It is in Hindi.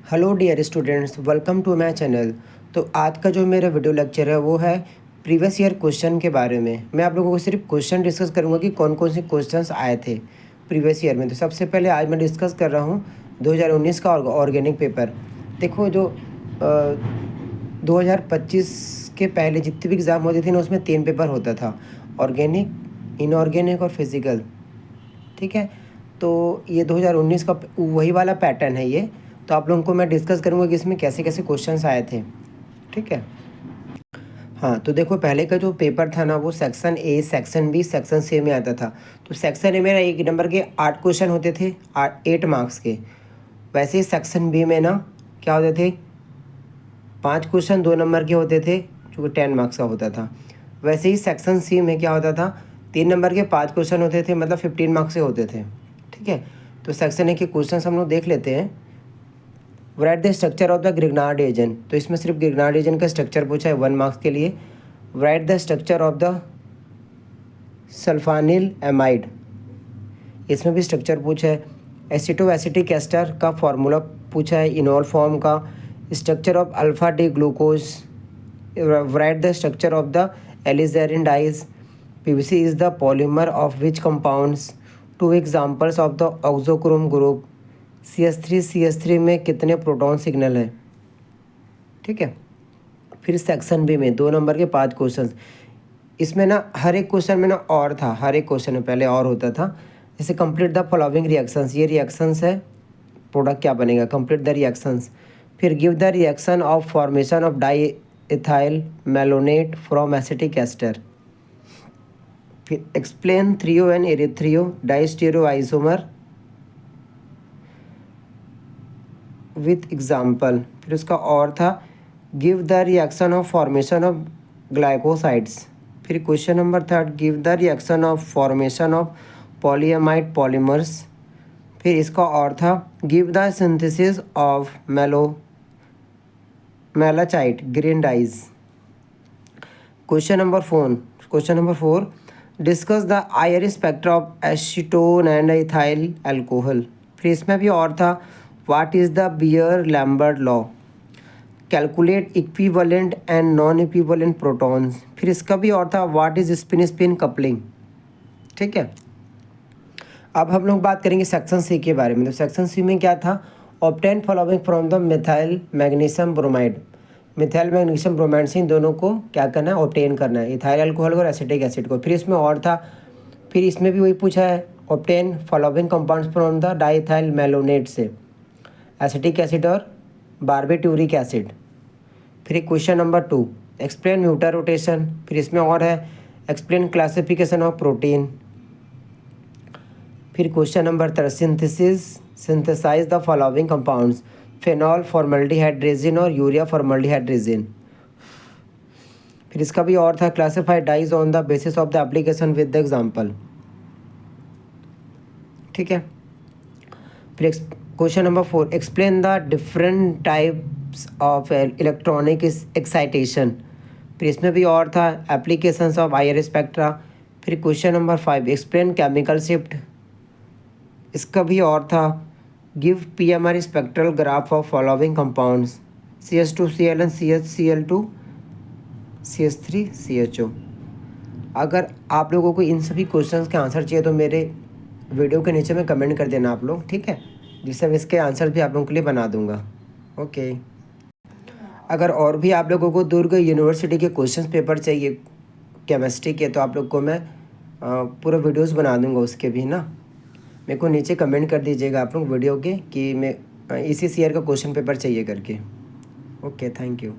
Hello dear students, welcome to my channel. तो आज का जो मेरा वीडियो लेक्चर है वो है प्रीवियस ईयर क्वेश्चन के बारे में। मैं आप लोगों को सिर्फ क्वेश्चन डिस्कस करूंगा कि कौन कौन से क्वेश्चंस आए थे प्रीवियस ईयर में। तो सबसे पहले आज मैं डिस्कस कर रहा हूं 2019 का ऑर्गेनिक पेपर। देखो, जो 2025 के पहले जितने भी एग्ज़ाम होते थे ना, उसमें 3 पेपर होता था, ऑर्गेनिक, इनऑर्गेनिक और फिज़िकल। ठीक है, तो ये 2019 का वही वाला पैटर्न है ये। तो आप लोगों को मैं डिस्कस करूँगा कि इसमें कैसे कैसे क्वेश्चंस आए थे। ठीक है, हाँ। तो देखो, पहले का जो पेपर था ना, वो section A, section B, section C में आता था। तो सेक्शन ए में ना 1 नंबर के 8 क्वेश्चन होते थे, 8 मार्क्स के। वैसे ही सेक्शन बी में ना क्या होते थे, 5 क्वेश्चन 2 नंबर के होते थे, जो कि 10 मार्क्स का होता था। वैसे ही सेक्शन सी में क्या होता था, 3 नंबर के 5 क्वेश्चन होते थे, मतलब 15 मार्क्स के होते थे। ठीक है, तो सेक्शन ए के क्वेश्चन हम लोग देख लेते हैं। Right the structure of the Grignard agent. तो इसमें सिर्फ ग्रिग्नार्ड एजेंट का स्ट्रक्चर पूछा है 1 मार्क्स के लिए। Write the structure of the sulphanilamide, इसमें भी स्ट्रक्चर पूछा है। एसिटो एसिटिक एस्टर का फार्मूला पूछा है, इनॉल फॉर्म का। Structure of alpha D glucose. Write the structure of the alizarin dyes. PVC is the polymer of which compounds. 2 examples of the auxochrome group. CH3 में कितने प्रोटॉन सिग्नल हैं। ठीक है, फिर सेक्शन बी में 2 नंबर के 5 क्वेश्चन। इसमें ना हर एक क्वेश्चन में ना और था, हर एक क्वेश्चन में पहले और होता था। जैसे कंप्लीट द फॉलोइंग रिएक्शंस, ये रिएक्शंस है, प्रोडक्ट क्या बनेगा, कंप्लीट द रिएक्शंस। फिर give the reaction of formation of diethyl malonate from acetic ester. फिर explain threo and erythro diastereoisomer with example. फिर उसका और था, give the reaction of formation of glycosides. फिर question number 3, give the reaction of formation of polyamide polymers. फिर इसका और था, give the synthesis of मेलाचाइट green dyes. Question number 4, discuss the IR spectra of acetone and ethyl alcohol. फिर इसमें भी और था, what is the Beer Lambert law. Calculate equivalent and non equivalent protons. फिर इसका भी और था, what is spin spin coupling. ठीक है, अब हम लोग बात करेंगे सेक्शन सी के बारे में। तो सेक्शन सी में क्या था, obtain following from the methyl magnesium bromide. Methyl magnesium bromide से इन दोनों को क्या करना है, ऑब्टेन करना है, इथाइल अल्कोहल और एसिटिक एसिड को। फिर इसमें और था, फिर इसमें भी वही पूछा है, obtain following compounds from the diethyl malonate से, एसिटिक एसिड और बारबेट्यूरिक एसिड। फिर question number 2, explain mutarotation. फिर इसमें और है, एक्सप्लेन क्लासिफिकेशन ऑफ प्रोटीन। फिर question number 3, synthesize the following compounds, phenol formaldehyde resin और यूरिया फॉर्मल्डिहाइड्रेजिन। फिर इसका भी और था, classify dyes on the basis of the application with the example. ठीक है, फिर question number 4, explain the different types of electronic excitation. फिर इसमें भी और था, एप्लीकेशंस ऑफ आईआर स्पेक्ट्रा। फिर question number 5, explain chemical shift. इसका भी और था, give PMR spectral graph of following compounds, CH2Cl CHCl2 CH3CHO। अगर आप लोगों को इन सभी क्वेश्चंस के आंसर चाहिए तो मेरे वीडियो के नीचे में कमेंट कर देना आप लोग, ठीक है, जिससे मैं इसके आंसर भी आप लोगों के लिए बना दूंगा। ओके, अगर और भी आप लोगों को दुर्ग यूनिवर्सिटी के क्वेश्चन पेपर चाहिए केमिस्ट्री के, तो आप लोग को मैं पूरा वीडियोस बना दूंगा उसके भी ना। मेरे को नीचे कमेंट कर दीजिएगा आप लोग वीडियो के कि मैं इसी ईयर का क्वेश्चन पेपर चाहिए करके। Okay, thank you.